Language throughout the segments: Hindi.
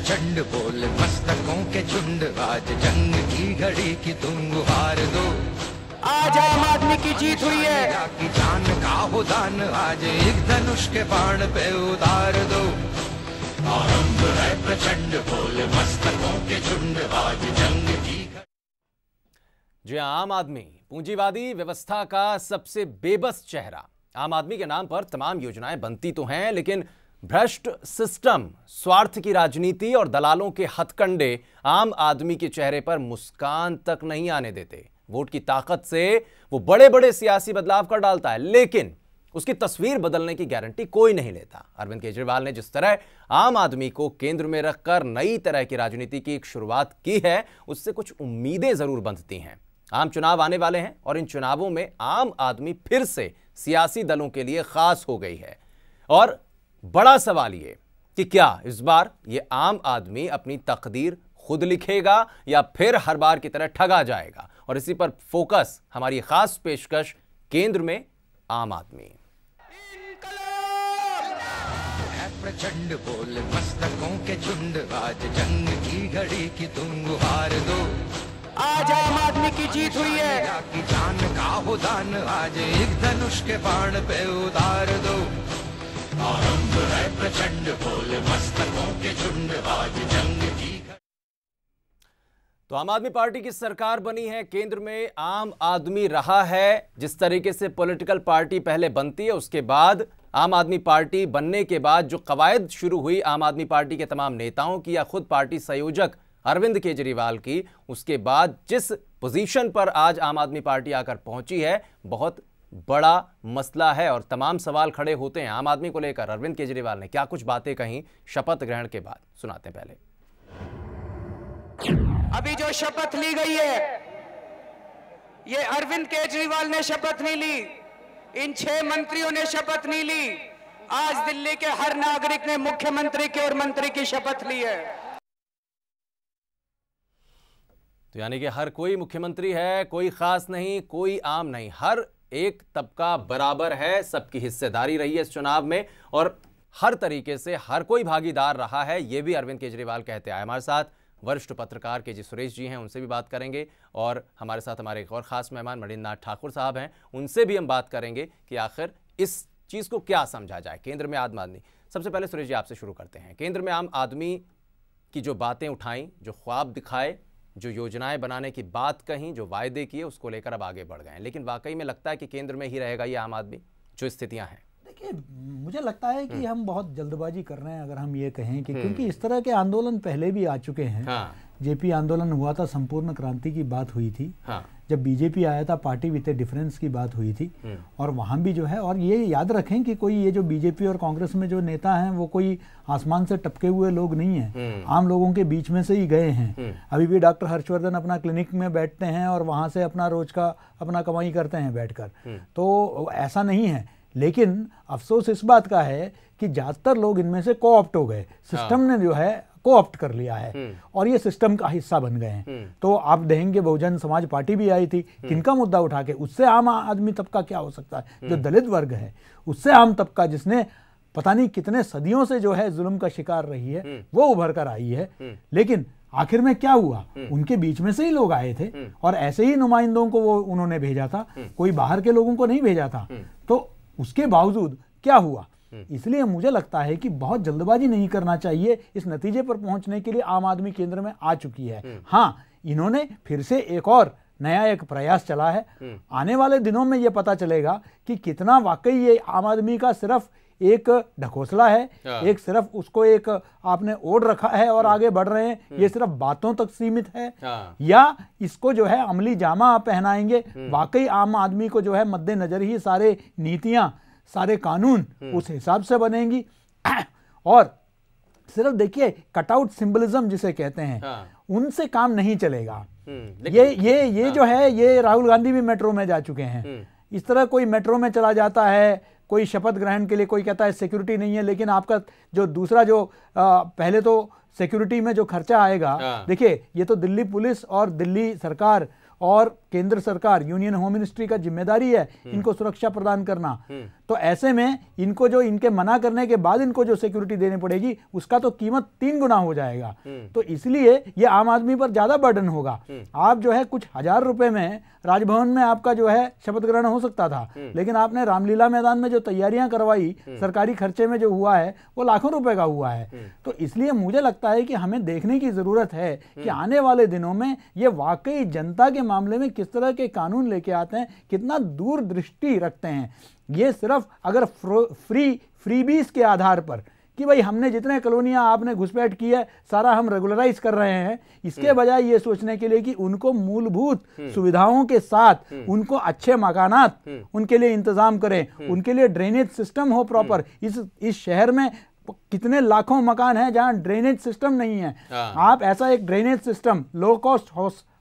प्रचंड बोल मस्तकों के झुंड, आज जंग की घड़ी की तुम गुहार दो। आज आम आदमी की जीत हुई है की जान का हो दान, आज एक धनुष के बाण पे उतार दो। आरंभ है प्रचंड बोल मस्तकों के झुंड, आज जंग की। जी आम आदमी पूंजीवादी व्यवस्था का सबसे बेबस चेहरा। आम आदमी के नाम पर तमाम योजनाएं बनती तो हैं, लेकिन भ्रष्ट सिस्टम, स्वार्थ की राजनीति और दलालों के हथकंडे आम आदमी के चेहरे पर मुस्कान तक नहीं आने देते। वोट की ताकत से वो बड़े बड़े सियासी बदलाव कर डालता है, लेकिन उसकी तस्वीर बदलने की गारंटी कोई नहीं लेता। अरविंद केजरीवाल ने जिस तरह आम आदमी को केंद्र में रखकर नई तरह की राजनीति की एक शुरुआत की है, उससे कुछ उम्मीदें जरूर बंधती हैं। आम चुनाव आने वाले हैं और इन चुनावों में आम आदमी फिर से सियासी दलों के लिए खास हो गई है। और बड़ा सवाल ये कि क्या इस बार ये आम आदमी अपनी तकदीर खुद लिखेगा या फिर हर बार की तरह ठगा जाएगा। और इसी पर फोकस हमारी खास पेशकश केंद्र में आम आदमी। प्रचंड बोल मस्तकों के झुंड, आज जंग की घड़ी की तुम गुहार दो। आज आम आदमी की जीत हुई है की जान का हो दान, आज एक धनुष के बाण पे उतार दो। आरंभ है प्रचंड बोल मस्तकों के झुंड, आज जंग की। तो आम आदमी पार्टी की सरकार बनी है, केंद्र में आम आदमी रहा है। जिस तरीके से पॉलिटिकल पार्टी पहले बनती है, उसके बाद आम आदमी पार्टी बनने के बाद जो कवायद शुरू हुई आम आदमी पार्टी के तमाम नेताओं की या खुद पार्टी संयोजक अरविंद केजरीवाल की, उसके बाद जिस पोजीशन पर आज आम आदमी पार्टी आकर पहुंची है, बहुत बड़ा मसला है और तमाम सवाल खड़े होते हैं आम आदमी को लेकर। अरविंद केजरीवाल ने क्या कुछ बातें कहीं शपथ ग्रहण के बाद, सुनाते हैं पहले। अभी जो शपथ ली गई है, ये अरविंद केजरीवाल ने शपथ नहीं ली, इन 6 मंत्रियों ने शपथ नहीं ली। आज दिल्ली के हर नागरिक ने मुख्यमंत्री की और मंत्री की शपथ ली है। तो यानी कि हर कोई मुख्यमंत्री है, कोई खास नहीं, कोई आम नहीं, हर एक तबका बराबर है। सबकी हिस्सेदारी रही है इस चुनाव में और हर तरीके से हर कोई भागीदार रहा है, यह भी अरविंद केजरीवाल कहते आए। हमारे साथ वरिष्ठ पत्रकार के जी सुरेश जी हैं, उनसे भी बात करेंगे और हमारे साथ हमारे एक और खास मेहमान मणिंद्र नाथ ठाकुर साहब हैं, उनसे भी हम बात करेंगे कि आखिर इस चीज़ को क्या समझा जाए केंद्र में आम आदमी। सबसे पहले सुरेश जी आपसे शुरू करते हैं। केंद्र में आम आदमी की जो बातें उठाई, जो ख्वाब दिखाए, जो योजनाएं बनाने की बात कहीं, जो वायदे किए, उसको लेकर अब आगे बढ़ गए हैं, लेकिन वाकई में लगता है कि केंद्र में ही रहेगा ये आम आदमी जो स्थितियां हैं? देखिए, मुझे लगता है कि हम बहुत जल्दबाजी कर रहे हैं अगर हम ये कहें कि क्योंकि इस तरह के आंदोलन पहले भी आ चुके हैं। हाँ। जेपी आंदोलन हुआ था, संपूर्ण क्रांति की बात हुई थी। हाँ। जब बीजेपी आया था, पार्टी विद ए डिफरेंस की बात हुई थी। और वहां भी जो है, और ये याद रखें कि कोई ये जो बीजेपी और कांग्रेस में जो नेता हैं वो कोई आसमान से टपके हुए लोग नहीं हैं, आम लोगों के बीच में से ही गए हैं। अभी भी डॉक्टर हर्षवर्धन अपना क्लिनिक में बैठते हैं और वहां से अपना रोज का अपना कमाई करते हैं बैठकर, तो ऐसा नहीं है। लेकिन अफसोस इस बात का है कि ज्यादातर लोग इनमें से कोऑप्ट हो गए, सिस्टम ने जो है कोऑप्ट कर लिया है और ये सिस्टम का हिस्सा बन गए हैं। तो आप देखेंगे बहुजन समाज पार्टी भी आई थी, किनका मुद्दा उठा के, उससे आम आदमी तबका क्या हो सकता है, जो दलित वर्ग है, उससे आम तबका जिसने पता नहीं कितने सदियों से जो है जुल्म का शिकार रही है, वो उभर कर आई है। लेकिन आखिर में क्या हुआ, उनके बीच में से ही लोग आए थे और ऐसे ही नुमाइंदों को वो उन्होंने भेजा था, कोई बाहर के लोगों को नहीं भेजा था। तो उसके बावजूद क्या हुआ, इसलिए मुझे लगता है कि बहुत जल्दबाजी नहीं करना चाहिए। इस नतीजे पर पहुंचने के लिए आम आदमी केंद्र में आ चुकी है। हाँ, इन्होंने फिर से एक और नया एक प्रयास चला है। आने वाले दिनों में यह पता चलेगा कि कितना वाकई ये आम आदमी का सिर्फ एक ढकोसला है, एक सिर्फ उसको एक आपने ओढ़ रखा है और आगे बढ़ रहे हैं, ये सिर्फ बातों तक सीमित है, या इसको जो है अमली जामा आप पहनाएंगे। वाकई आम आदमी को जो है मद्देनजर ही सारे नीतियां, सारे कानून उस हिसाब से बनेंगी। और सिर्फ देखिए कटआउट सिंबलिज्म जिसे कहते हैं, उनसे काम नहीं चलेगा। ये जो है, ये राहुल गांधी भी मेट्रो में जा चुके हैं। इस तरह कोई मेट्रो में चला जाता है, कोई शपथ ग्रहण के लिए, कोई कहता है सिक्योरिटी नहीं है, लेकिन आपका जो दूसरा जो पहले तो सिक्योरिटी में जो खर्चा आएगा, देखिए ये तो दिल्ली पुलिस और दिल्ली सरकार और केंद्र सरकार, यूनियन होम मिनिस्ट्री का जिम्मेदारी है इनको सुरक्षा प्रदान करना। तो ऐसे में इनको जो इनके मना करने के बाद इनको जो सिक्योरिटी देनी पड़ेगी उसका तो कीमत 3 गुना हो जाएगा। तो इसलिए ये आम आदमी पर ज्यादा बर्डन होगा। आप जो है कुछ हजार रुपए में राजभवन में आपका जो है शपथ ग्रहण हो सकता था, लेकिन आपने रामलीला मैदान में जो तैयारियां करवाई सरकारी खर्चे में जो हुआ है वो लाखों रुपए का हुआ है। तो इसलिए मुझे लगता है कि हमें देखने की जरूरत है कि आने वाले दिनों में ये वाकई जनता के मामले में किस तरह के कानून लेके आते हैं, कितना दूरदृष्टि रखते हैं। ये सिर्फ अगर फ्रीबीज के आधार पर कि भाई हमने जितने कॉलोनियां आपने घुसपैठ की है सारा हम रेगुलराइज कर रहे हैं, इसके बजाय ये सोचने के लिए कि उनको मूलभूत सुविधाओं के साथ उनको अच्छे मकानात उनके लिए इंतजाम करें, उनके लिए ड्रेनेज सिस्टम हो प्रॉपर। इस शहर में कितने लाखों मकान हैं जहां ड्रेनेज सिस्टम नहीं है। आप ऐसा एक drainage system, low cost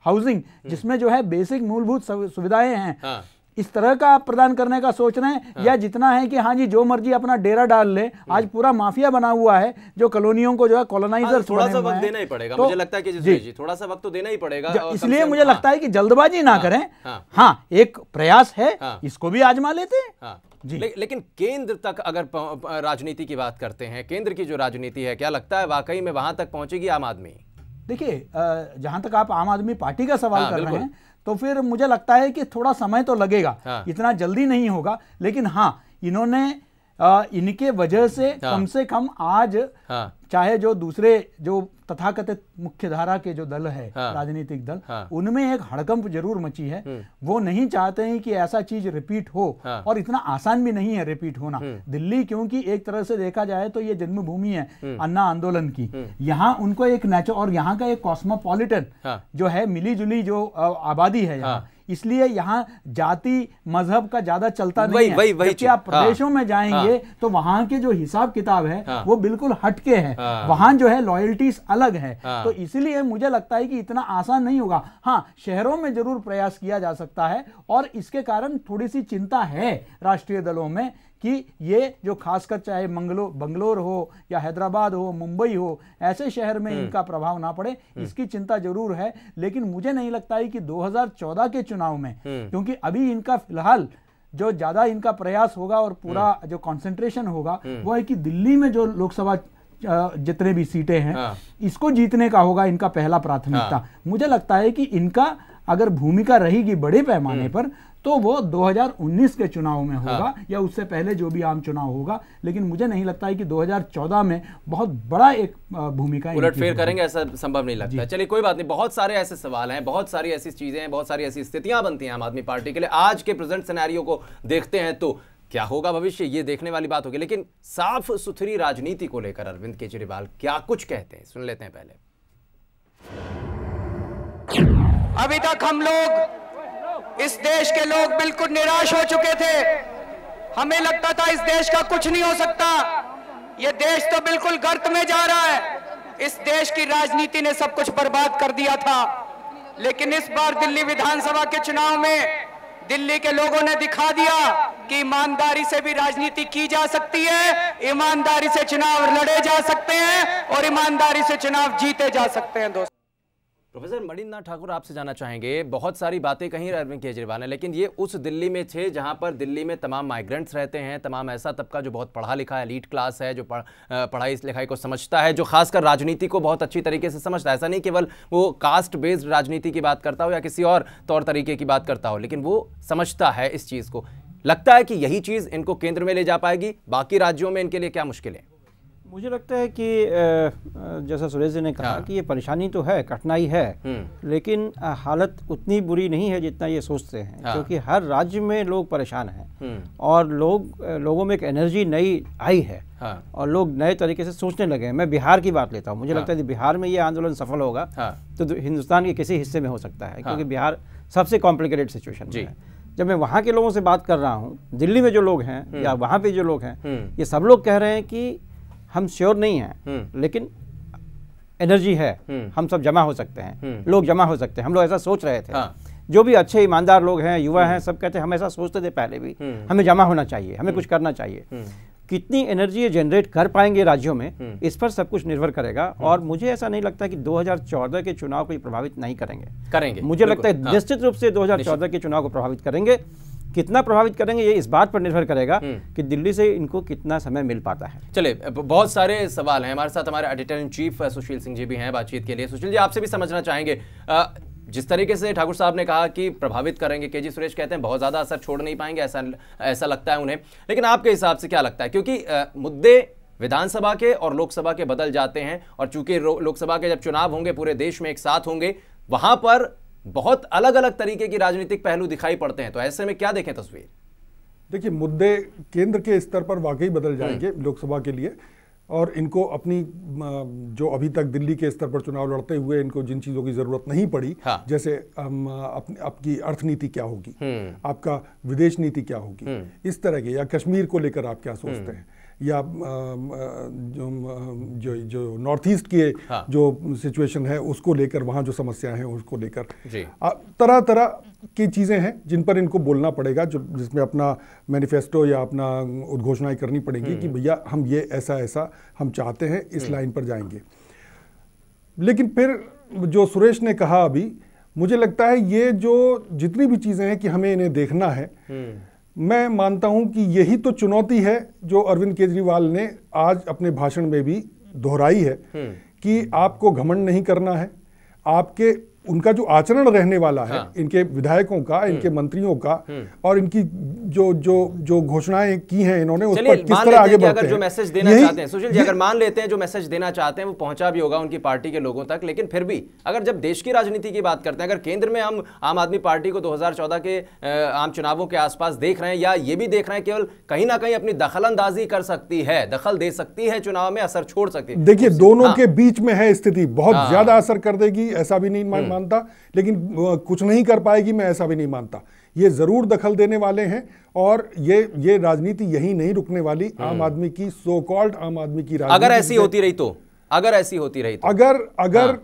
housing जिसमें जो है बेसिक मूलभूत सुविधाएं हैं, इस तरह का आप प्रदान करने का सोच रहे हैं। या जितना है कि हाँ जी जो मर्जी अपना डेरा डाल ले, आज पूरा माफिया बना हुआ है जो कॉलोनियों को जो है कॉलोनाइजर थोड़ा सा वक्त देना ही पड़ेगा। मुझे लगता है कि जी थोड़ा सा वक्त तो देना ही पड़ेगा, इसलिए मुझे लगता है कि जल्दबाजी ना करें। हाँ एक प्रयास है, इसको भी आजमा लेते हैं जी। लेकिन केंद्र तक अगर राजनीति की बात करते हैं, केंद्र की जो राजनीति है, क्या लगता है वाकई में वहां तक पहुंचेगी आम आदमी? देखिए जहां तक आप आम आदमी पार्टी का सवाल कर रहे हैं तो फिर मुझे लगता है कि थोड़ा समय तो लगेगा, इतना जल्दी नहीं होगा। लेकिन हाँ इन्होंने इनके वजह से कम आज चाहे जो दूसरे जो तथाकथित मुख्य धारा के जो दल है राजनीतिक दल, उनमें एक हड़कंप जरूर मची है। वो नहीं चाहते हैं कि ऐसा चीज रिपीट हो, और इतना आसान भी नहीं है रिपीट होना। दिल्ली क्योंकि एक तरह से देखा जाए तो ये जन्मभूमि है अन्ना आंदोलन की, यहाँ उनको एक नेचर और यहाँ का एक कॉस्मोपॉलिटन जो है मिली जुली जो आबादी है यहाँ, इसलिए यहाँ जाति मजहब का ज्यादा चलता नहीं है। जबकि आप प्रदेशों में जाएंगे तो वहां के जो हिसाब किताब है वो बिल्कुल हटके है, वहां जो है लॉयल्टीज अलग है। तो इसलिए मुझे लगता है कि इतना आसान नहीं होगा। हाँ शहरों में जरूर प्रयास किया जा सकता है, और इसके कारण थोड़ी सी चिंता है राष्ट्रीय दलों में कि ये जो खासकर चाहे बंगलोर हो या हैदराबाद हो, मुंबई हो, ऐसे शहर में इनका प्रभाव ना पड़े, इसकी चिंता जरूर है। लेकिन मुझे नहीं लगता है कि 2014 के चुनाव में, क्योंकि अभी इनका फिलहाल जो ज्यादा इनका प्रयास होगा और पूरा जो कंसंट्रेशन होगा वो है कि दिल्ली में जो लोकसभा जितने भी सीटें हैं इसको जीतने का होगा इनका पहला प्राथमिकता। मुझे लगता है कि इनका अगर भूमिका रहेगी बड़े पैमाने पर तो वो 2019 के चुनाव में होगा या उससे पहले जो भी आम चुनाव होगा। लेकिन मुझे नहीं लगता है कि 2014 में बहुत बड़ा एक भूमिका उलटफेर करेंगे, ऐसा संभव नहीं लगता। चलिए कोई बात नहीं, बहुत सारे ऐसे सवाल हैं, बहुत सारी ऐसी चीजें हैं, बहुत सारी ऐसी स्थितियां बनती हैं आम आदमी पार्टी के लिए। आज के प्रेजेंट सिनेरियो को देखते हैं तो क्या होगा भविष्य, ये देखने वाली बात होगी। लेकिन साफ सुथरी राजनीति को लेकर अरविंद केजरीवाल क्या कुछ कहते हैं, सुन लेते हैं पहले। अभी तक हम लोग, इस देश के लोग बिल्कुल निराश हो चुके थे। हमें लगता था इस देश का कुछ नहीं हो सकता, ये देश तो बिल्कुल गर्त में जा रहा है। इस देश की राजनीति ने सब कुछ बर्बाद कर दिया था। लेकिन इस बार दिल्ली विधानसभा के चुनाव में दिल्ली के लोगों ने दिखा दिया कि ईमानदारी से भी राजनीति की जा सकती है, ईमानदारी से चुनाव लड़े जा सकते हैं और ईमानदारी से चुनाव जीते जा सकते हैं। दोस्तों प्रोफेसर मणिनाथ ठाकुर आपसे जानना चाहेंगे, बहुत सारी बातें कही अरविंद केजरीवाल ने, लेकिन ये उस दिल्ली में थे जहां पर दिल्ली में तमाम माइग्रेंट्स रहते हैं, तमाम ऐसा तबका जो बहुत पढ़ा लिखा है, एलीट क्लास है, जो पढ़ाई लिखाई को समझता है, जो खासकर राजनीति को बहुत अच्छी तरीके से समझता है। ऐसा नहीं केवल वो कास्ट बेस्ड राजनीति की बात करता हो या किसी और तौर तरीके की बात करता हो, लेकिन वो समझता है इस चीज़ को। लगता है कि यही चीज़ इनको केंद्र में ले जा पाएगी, बाकी राज्यों में इनके लिए क्या मुश्किलें? मुझे लगता है कि जैसा सुरेश जी ने कहा कि ये परेशानी तो है, कठिनाई है, लेकिन हालत उतनी बुरी नहीं है जितना ये सोचते हैं। क्योंकि हर राज्य में लोग परेशान हैं और लोगों में एक एनर्जी नई आई है और लोग नए तरीके से सोचने लगे हैं। मैं बिहार की बात लेता हूँ, मुझे लगता है कि बिहार में ये आंदोलन सफल होगा तो हिंदुस्तान के किसी हिस्से में हो सकता है, क्योंकि बिहार सबसे कॉम्प्लिकेटेड सिचुएशन में है। जब मैं वहाँ के लोगों से बात कर रहा हूँ, दिल्ली में जो लोग हैं या वहाँ पे जो लोग हैं, ये सब लोग कह रहे हैं कि हम श्योर नहीं हैं, लेकिन एनर्जी है, हम सब जमा हो सकते हैं, लोग जमा हो सकते हैं। हम लोग ऐसा सोच रहे थे, जो भी अच्छे ईमानदार लोग हैं, युवा हैं, सब कहते हैं हम ऐसा सोचते थे पहले भी, हमें जमा होना चाहिए, हमें कुछ करना चाहिए। कितनी एनर्जी ये जनरेट कर पाएंगे राज्यों में, इस पर सब कुछ निर्भर करेगा। और मुझे ऐसा नहीं लगता कि 2014 के चुनाव को प्रभावित नहीं करेंगे। मुझे लगता है निश्चित रूप से 2014 के चुनाव को प्रभावित करेंगे, कितना प्रभावित करेंगे ये इस बात पर निर्भर करेगा कि दिल्ली से इनको कितना समय मिल पाता है। चलिए, बहुत सारे सवाल हैं। हमारे साथ हमारे editor in chief Sushil Singh ji भी हैं बातचीत के लिए। सुशील जी, आपसे भी समझना चाहेंगे, जिस तरीके से ठाकुर साहब ने कहा कि प्रभावित करेंगे, केजी सुरेश कहते हैं बहुत ज़्यादा असर छोड़ नहीं पाएंगे, ऐसा लगता है उन्हें, लेकिन आपके हिसाब से क्या लगता है? क्योंकि मुद्दे विधानसभा के और लोकसभा के बदल जाते हैं, और चूंकि लोकसभा के जब चुनाव होंगे पूरे देश में एक साथ होंगे, वहां पर बहुत अलग अलग तरीके की राजनीतिक पहलू दिखाई पड़ते हैं। तो ऐसे में क्या देखें तस्वीर? देखिए, मुद्दे केंद्र के स्तर पर वाकई बदल जाएंगे लोकसभा के लिए, और इनको अपनी जो अभी तक दिल्ली के स्तर पर चुनाव लड़ते हुए इनको जिन चीज़ों की ज़रूरत नहीं पड़ी, हाँ। जैसे आपकी अर्थनीति क्या होगी, आपका विदेश नीति क्या होगी, इस तरह के, या कश्मीर को लेकर आप क्या सोचते हैं, या जो नॉर्थ ईस्ट की हाँ। जो सिचुएशन है उसको लेकर, वहाँ जो समस्याएं हैं उसको लेकर, तरह तरह की चीज़ें हैं जिन पर इनको बोलना पड़ेगा, जिसमें अपना मैनिफेस्टो या अपना उद्घोषणाएं करनी पड़ेगी कि भैया हम ये ऐसा ऐसा हम चाहते हैं, इस लाइन पर जाएंगे। लेकिन फिर जो सुरेश ने कहा अभी, मुझे लगता है ये जो जितनी भी चीज़ें हैं कि हमें इन्हें देखना है, मैं मानता हूं कि यही तो चुनौती है जो अरविंद केजरीवाल ने आज अपने भाषण में भी दोहराई है कि आपको घमंड नहीं करना है, उनका जो आचरण रहने वाला है, हाँ। इनके विधायकों का, इनके मंत्रियों का, और इनकी जो घोषणाएं की हैं इन्होंने, उस पर किस तरह आगे बढ़ते हैं। जो मैसेज देना चाहते हैं सुशील जी, अगर मान लेते हैं जो मैसेज देना चाहते हैं वो पहुंचा भी होगा उनकी पार्टी के लोगों तक, लेकिन फिर भी अगर जब देश की राजनीति की बात करते हैं, अगर केंद्र में हम आम आदमी पार्टी को 2014 के आम चुनावों के आसपास देख रहे हैं, या ये भी देख रहे हैं केवल कहीं ना कहीं अपनी दखलंदाजी कर सकती है, दखल दे सकती है, चुनाव में असर छोड़ सकती है। देखिए, दोनों के बीच में है स्थिति, बहुत ज्यादा असर कर देगी ऐसा भी नहीं मानता, लेकिन कुछ नहीं कर पाएगी मैं ऐसा भी नहीं मानता। ये जरूर दखल देने वाले हैं, और ये राजनीति यही नहीं रुकने वाली। आम आदमी की, सो कॉल्ड आम आदमी की राजनीति, अगर ऐसी होती रही तो अगर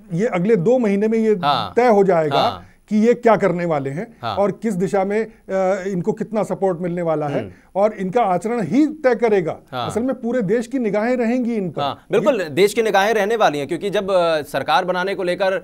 ये अगले 2 महीने में ये तय हो जाएगा कि ये क्या करने वाले हैं, और किस दिशा में इनको कितना सपोर्ट मिलने वाला है, और इनका आचरण ही तय करेगा। असल में पूरे देश की निगाहें रहेंगी इन पर। बिल्कुल, देश की निगाहें रहने वाली हैं, क्योंकि जब सरकार बनाने को लेकर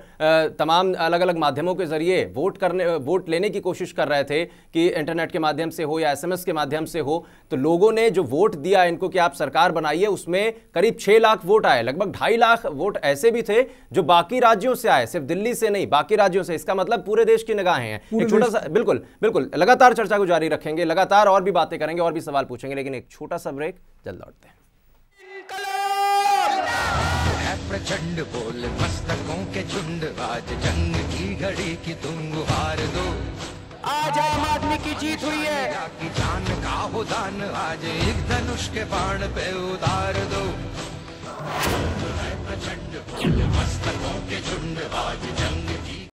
तमाम अलग अलग माध्यमों के जरिए वोट लेने की कोशिश कर रहे थे, कि इंटरनेट के माध्यम से हो या SMS के माध्यम से हो, तो लोगों ने जो वोट दिया इनको कि आप सरकार बनाइए, उसमें करीब 6 लाख वोट आए। लगभग 2.5 लाख वोट ऐसे भी थे जो बाकी राज्यों से आए, सिर्फ दिल्ली से नहीं, बाकी राज्यों से। इसका मतलब पूरे देश की निगाहें हैं। एक छोटा सा, बिल्कुल बिल्कुल, लगातार चर्चा को जारी रखेंगे, लगातार और भी बातें करेंगे और भी सवाल पूछेंगे, लेकिन एक छोटा सा ब्रेक, जल्द लौटते हैं। प्रचंड बोल मस्तकों के झुंड, आज जंग की घड़ी की तुम गुहार दो। आज आम आदमी की जीत हुई है, की जान का हो दान, आज एक धनुष के बाण पे उतार दो।